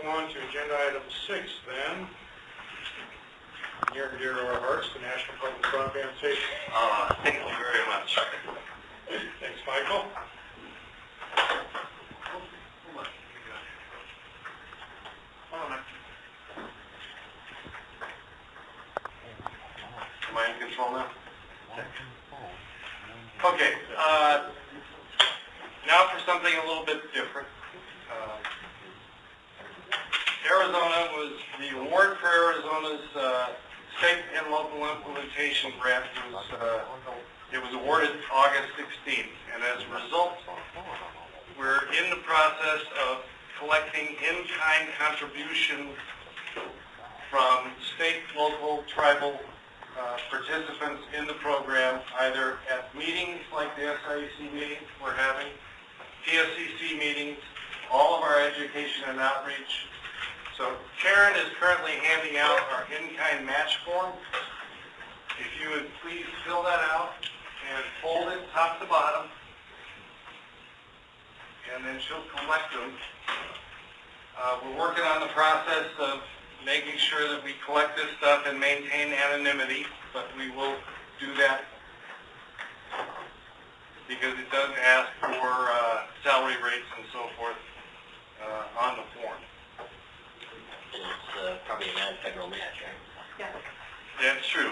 on to agenda item 6 then. Near and dear to our hearts, the National Public Broadband Safety. Thank you very much. Thanks, Michael. Am I in control now? Okay. Now for something a little bit different. Arizona was the award for Arizona's state and local implementation grant. It was awarded August 16th, and as a result, we're in the process of collecting in-kind contributions from state, local, tribal participants in the program, either at meetings like the SIEC meeting we're having, PSCC meetings, all of our education and outreach. So Karen is currently handing out our in-kind match form. If you would please fill that out and fold it top to bottom, and then she'll collect them. We're working on the process of making sure that we collect this stuff and maintain anonymity, but we will do that because it does ask for salary rates and so forth on the form. And it's probably a non-federal match, right? Yeah. That's true.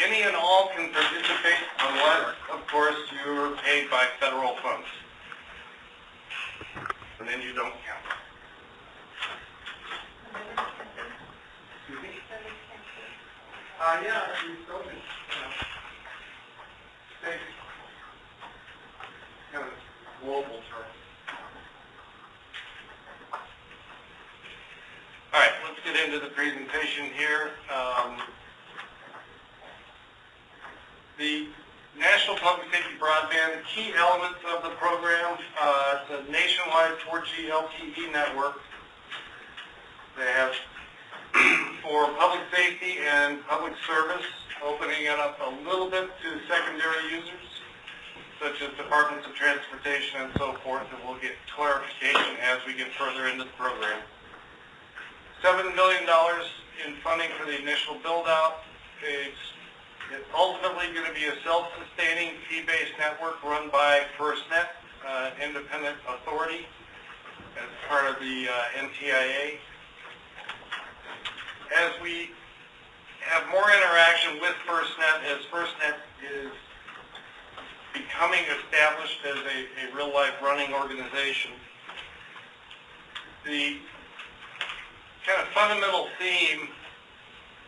Any and all can participate unless, of course, you're paid by federal funds. And then you don't count. Excuse me? Yeah, you still can, state, kind of global term. All right, let's get into the presentation here. The National Public Safety Broadband Key Elements of the program. It's a nationwide 4G LTE network. They have for public safety and public service, opening it up a little bit to secondary users, such as departments of transportation and so forth, and we'll get clarification as we get further into the program. $7 million in funding for the initial build-out. It's ultimately going to be a self-sustaining fee-based network run by FirstNet, independent authority, as part of the NTIA. As we have more interaction with FirstNet, as FirstNet is becoming established as a real-life running organization, the kind of fundamental theme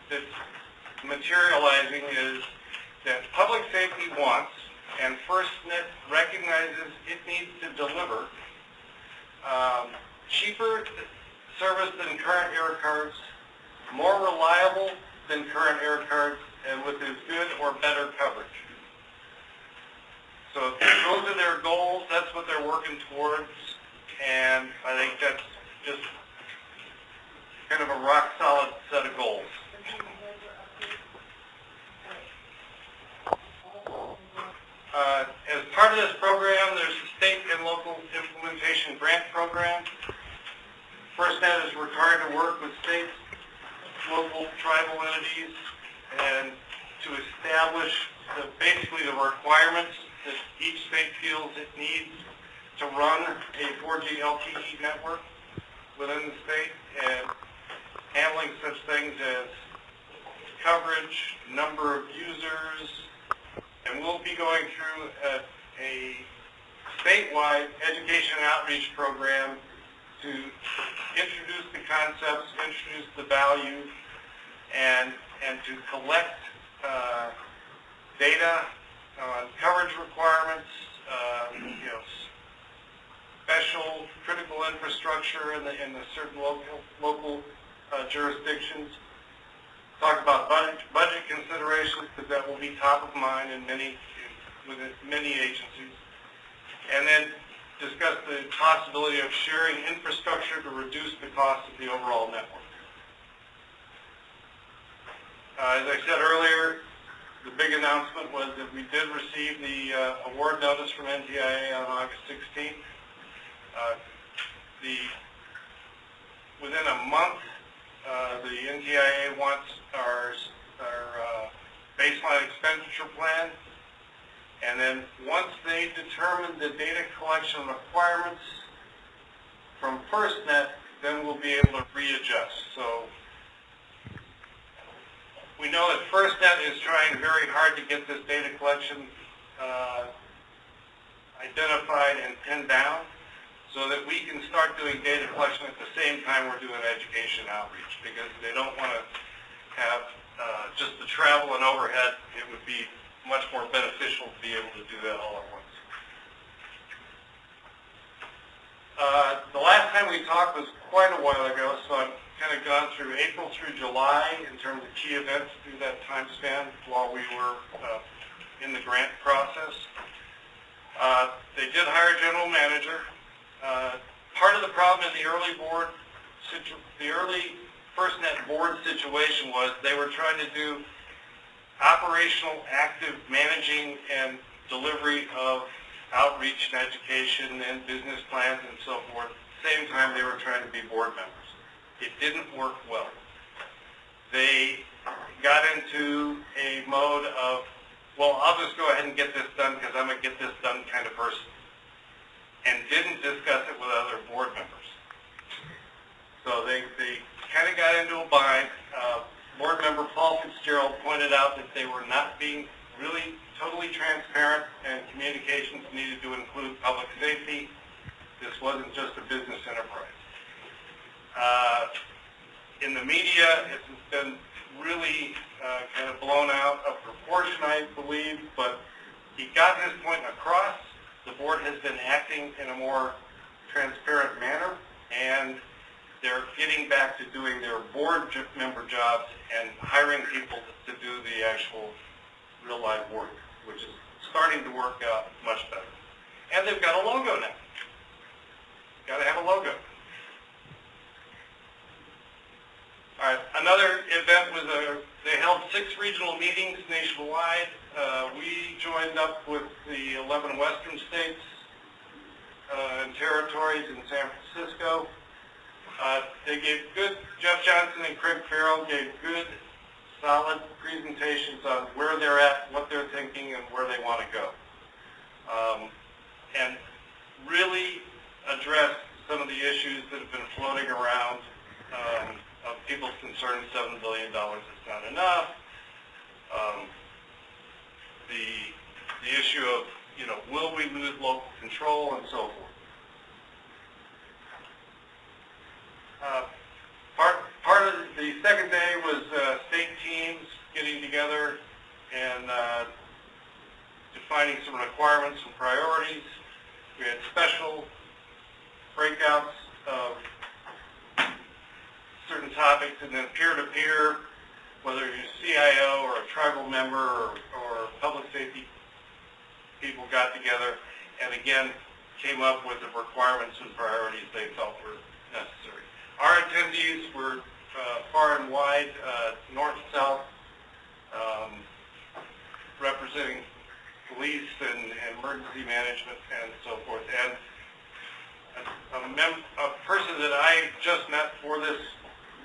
that's materializing is that public safety wants, and FirstNet recognizes it needs to deliver, cheaper service than current air cards, more reliable than current air cards, and with as good or better coverage. So those are their goals, that's what they're working towards, and I think that's just kind of a rock-solid set of goals. As part of this program, there's a state and local implementation grant program. FirstNet is required to work with states, local, tribal entities, and to establish basically the requirements that each state feels it needs to run a 4G LTE network within the state, and handling such things as coverage, number of users, and we'll be going through a statewide education and outreach program to introduce the concepts, introduce the value, and to collect data on coverage requirements, special critical infrastructure in the certain local jurisdictions. Talk about budget considerations, because that will be top of mind within many agencies. And then discuss the possibility of sharing infrastructure to reduce the cost of the overall network. As I said earlier, the big announcement was that we did receive the award notice from NTIA on August 16th. The within a month, the NTIA wants our baseline expenditure plan. And then once they determine the data collection requirements from FirstNet, then we'll be able to readjust. So we know that FirstNet is trying very hard to get this data collection identified and pinned down so that we can start doing data collection at the same time we're doing education outreach, because they don't want to have just the travel and overhead. It would be much more beneficial to be able to do that all at once. The last time we talked was quite a while ago, so I've kind of gone through April through July in terms of key events through that time span while we were in the grant process. They did hire a general manager. Part of the problem in the early FirstNet board situation was they were trying to do operational, active managing and delivery of outreach and education and business plans and so forth. At the same time, they were trying to be board members. It didn't work well. They got into a mode of, well, I'll just go ahead and get this done because I'm a get this done kind of person, and didn't discuss it with other board members. So they kind of got into a bind. Board member Paul Fitzgerald pointed out that they were not being really totally transparent, and communications needed to include public safety. This wasn't just a business enterprise. In the media, it's been really kind of blown out of proportion, I believe, but he got his point across. The board has been acting in a more transparent manner, and they're getting back to doing their board member jobs and hiring people to do the actual real life work, which is starting to work out much better. And they've got a logo now. Got to have a logo. All right, another event was they held 6 regional meetings nationwide. We joined up with the 11 western states and territories in San Francisco. They gave good, Jeff Johnson and Craig Farrell gave good, solid presentations on where they're at, what they're thinking, and where they want to go. And really addressed some of the issues that have been floating around of people's concern. $7 billion is not enough. The issue of, will we lose local control and so forth. Part of the second day was state teams getting together and defining some requirements and priorities. We had special breakouts of certain topics, and then peer-to-peer, whether you're a CIO or a tribal member or public safety people got together and again came up with the requirements and priorities they felt were necessary. Our attendees were far and wide, north, south, representing police and emergency management and so forth. And a person that I just met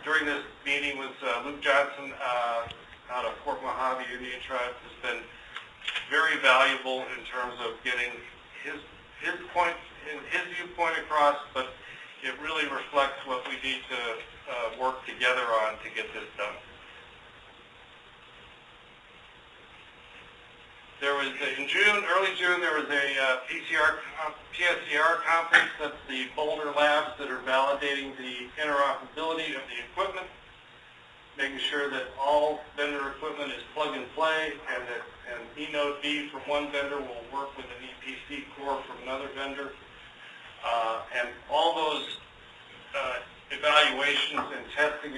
during this meeting was Luke Johnson out of Fort Mojave Indian Tribe. Has been very valuable in terms of getting his point and his viewpoint across, but it really reflects what we need to work together on to get this done. There was, early June, there was a PSCR Conference. That's the Boulder labs that are validating the interoperability of the equipment, making sure that all vendor equipment is plug and play, and that an eNode B from one vendor will work with an EPC core from another vendor. And all those evaluations and testing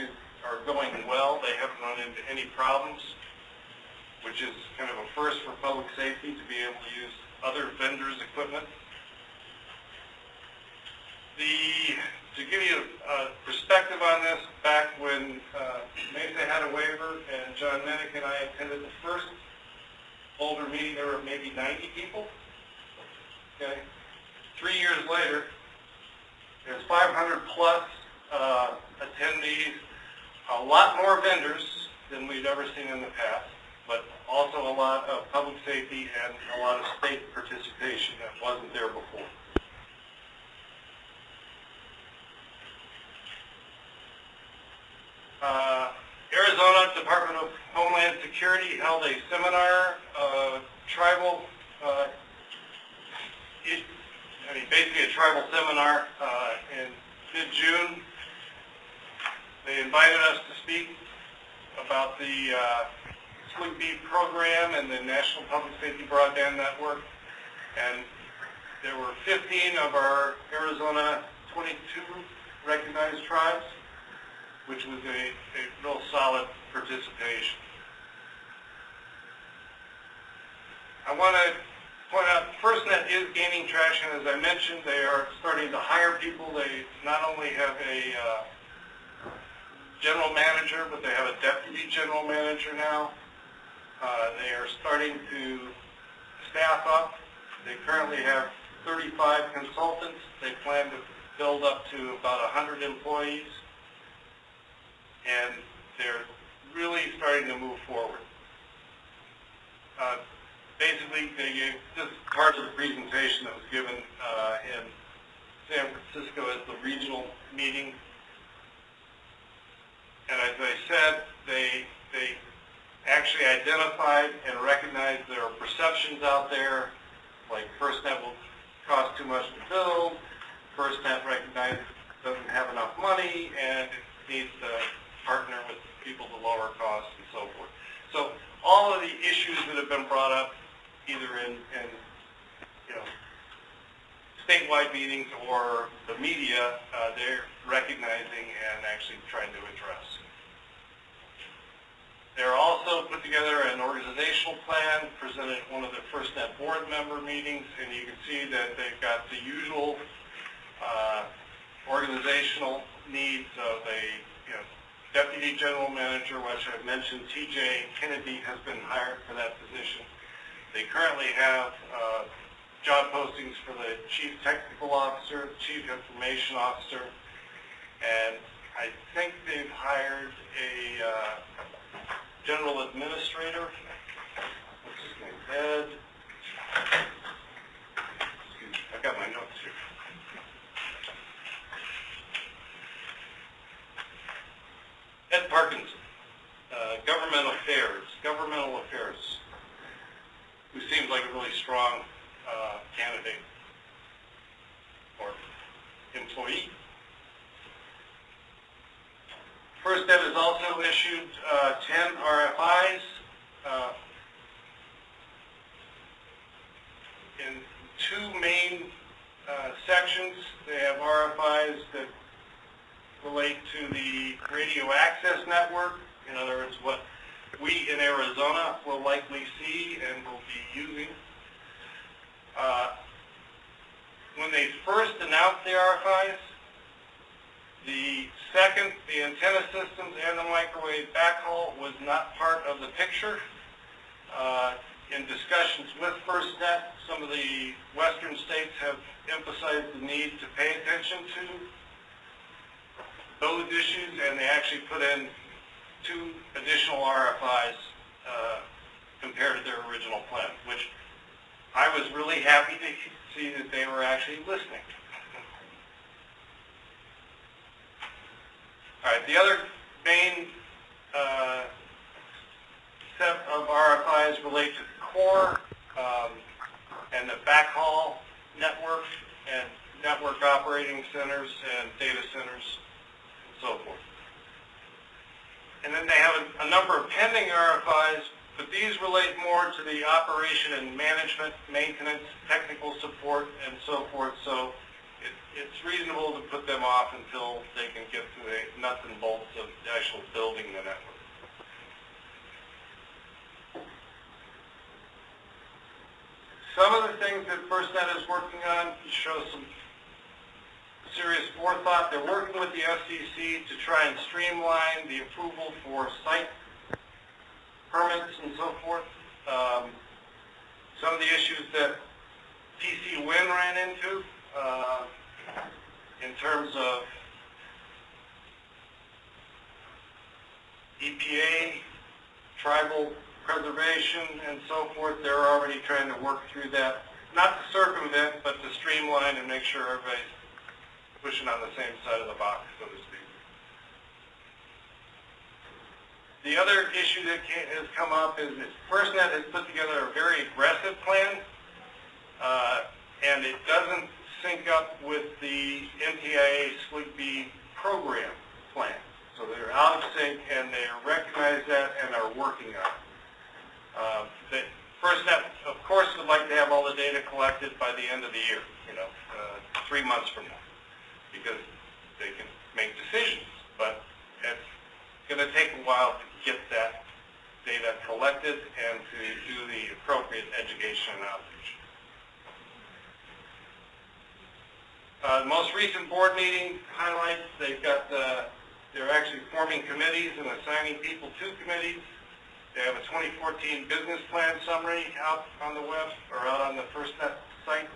are going well. They haven't run into any problems, which is kind of a first for public safety to be able to use other vendors' equipment. To give you a perspective on this, back when Mesa had a waiver and John Menick and I attended the first Boulder meeting, there were maybe 90 people. Okay. 3 years later, there's 500 plus attendees, a lot more vendors than we've ever seen in the past, but also a lot of public safety and a lot of state participation that wasn't there before. Arizona Department of Homeland Security held a seminar, tribal, basically a tribal seminar in mid-June. They invited us to speak about the SIEC program and the National Public Safety Broadband Network, and there were 15 of our Arizona 22 recognized tribes, which was a real solid participation. I want to point out FirstNet is gaining traction. As I mentioned, they are starting to hire people. They not only have a general manager, but they have a deputy general manager now. They are starting to staff up. They currently have 35 consultants. They plan to build up to about 100 employees. And they're really starting to move forward. Basically, they gave this part of the presentation that was given in San Francisco as the regional meeting. And as I said, they actually identified and recognized there are perceptions out there, like FirstNet will cost too much to build, FirstNet recognizes it doesn't have enough money, and it needs to partner with people to lower costs and so forth. So all of the issues that have been brought up, either in statewide meetings or the media, they're recognizing and actually trying to address. They're also put together an organizational plan, presented at one of the FirstNet board member meetings, and you can see that they've got the usual organizational needs of a deputy general manager, which I've mentioned. TJ Kennedy has been hired for that position. They currently have job postings for the chief technical officer, chief information officer, and I think they've hired a general administrator. What's his name? Ed. Excuse me, I've got my notes here. Ed Parkinson, governmental affairs, who seems like a really strong candidate or employee. FirstNet has also issued 10 RFIs in two main sections. They have RFIs that relate to the radio access network, in other words, what we in Arizona will likely see and will be using. When they first announced the RFIs, the antenna systems and the microwave backhaul was not part of the picture. In discussions with FirstNet, some of the western states have emphasized the need to pay attention to those issues, and they actually put in 2 additional RFIs compared to their original plan, which I was really happy to see that they were actually listening. All right, the other main set of RFIs relate to the core and the backhaul network and network operating centers and data centers and so forth. And then they have a number of pending RFIs, but these relate more to the operation and management, maintenance, technical support, and so forth. So it's reasonable to put them off until they can get to the nuts and bolts of actual building the network. Some of the things that FirstNet is working on show some serious forethought. They're working with the SEC to try and streamline the approval for site permits and so forth. Some of the issues that PC Win ran into in terms of EPA, tribal preservation, and so forth. They're already trying to work through that, not to circumvent, but to streamline and make sure everybody's pushing on the same side of the box, so to speak. The other issue that has come up is that FirstNet has put together a very aggressive plan, and it doesn't sync up with the NPIA-SIEC program plan. So they're out of sync, and they recognize that and are working on it. FirstNet, of course, would like to have all the data collected by the end of the year, 3 months from now, because they can make decisions, but it's going to take a while to get that data collected and to do the appropriate education and outreach. The most recent board meeting highlights, they're actually forming committees and assigning people to committees. They have a 2014 business plan summary out on the web, or out on the FirstNet site.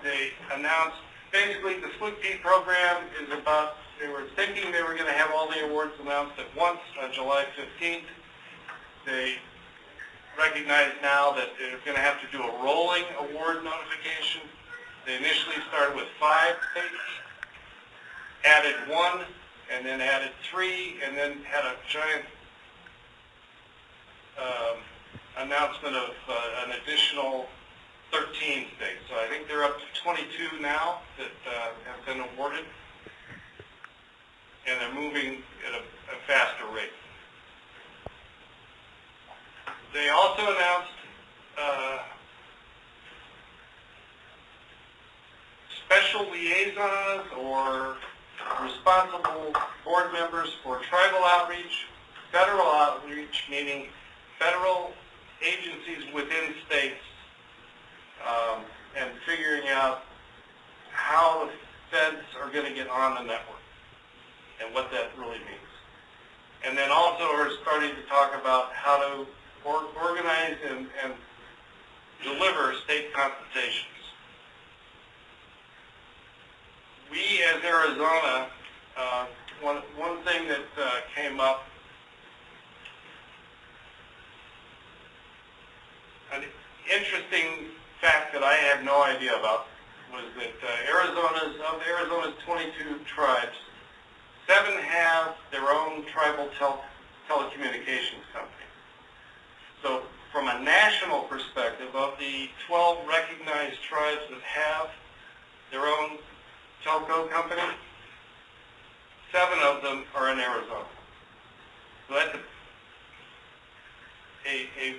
They announced, basically the SIEC program is about, they were thinking they were going to have all the awards announced at once on July 15th. They recognize now that they're going to have to do a rolling award notification. They initially started with 5 states, added 1, and then added 3, and then had a giant announcement of an additional 13 states. So I think they're up to 22 now that have been awarded, and they're moving at a faster rate. They also announced special liaisons or responsible board members for tribal outreach, federal outreach, meaning federal agencies within states, and figuring out how the feds are going to get on the network and what that really means. And then also we're starting to talk about how to organize and deliver state consultations. We, as Arizona, one thing that came up, an interesting fact that I had no idea about, was that of Arizona's 22 tribes, 7 have their own tribal telecommunications company. So from a national perspective, of the 12 recognized tribes that have their own telco company, 7 of them are in Arizona. So that's a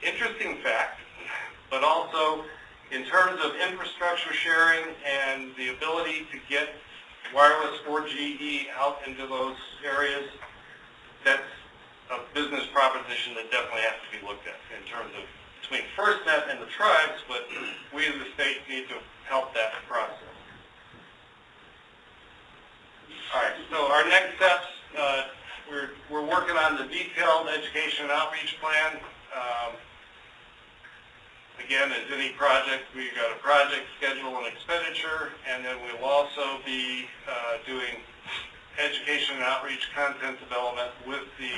interesting fact, but also in terms of infrastructure sharing and the ability to get wireless 4G out into those areas, that's a business proposition that definitely has to be looked at in terms of between FirstNet and the tribes, but we as a state need to help that process. All right, so our next steps, we're working on the detailed education and outreach plan. Again, as any project, we've got a project schedule and expenditure, and then we'll also be doing education and outreach content development with the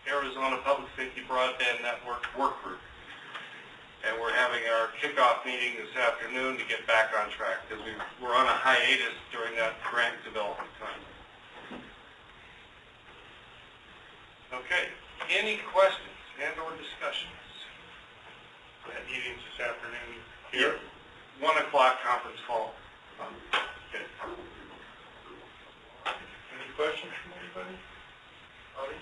Arizona Public Safety Broadband Network work group. And we're having our kickoff meeting this afternoon to get back on track, because we're on a hiatus during that grant development time. Okay, any questions and or discussions? That meeting's this afternoon here. 1 o'clock conference call. Okay. Any questions from anybody? Audie?